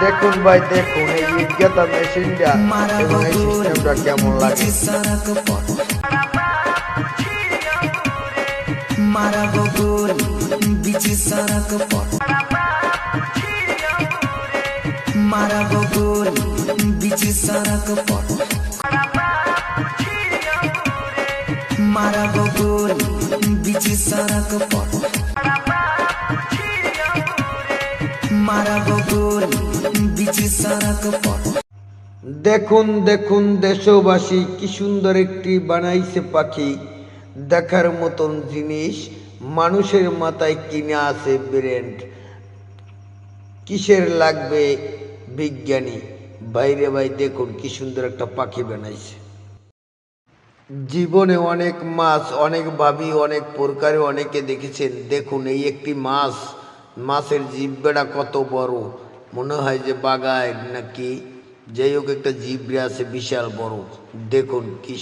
দেখুন ভাই দেখুন এই বিজ্ঞতা মেশিনটা এবং এই সিস্টেমটা কেমন লাগে। মারাবো গোল বিচি সড়ক পর মারাবো গোল বিচি সড়ক পর মারাবো গোল বিচি সড়ক পর মারাবো গোল বিচি সড়ক পর। দেখুন দেখুন দেশবাসী কি সুন্দর একটি বানাইছে পাখি, দেখার মতন জিনিস। মানুষের মাথায় কিনে আছে ব্রেন্ড, কিসের লাগবে বিজ্ঞানী। বাইরে ভাই দেখুন কি সুন্দর একটা পাখি বানাইছে। জীবনে অনেক মাছ অনেক ভাবি অনেক প্রকারে অনেকে দেখেছেন। দেখুন এই একটি মাছ, মাছের জিব্বাটা কত বড়, মনে হয় যে বাগায় নাকি, যাই হোক একটা জিব্রা আছে বিশাল বড়। দেখুন কি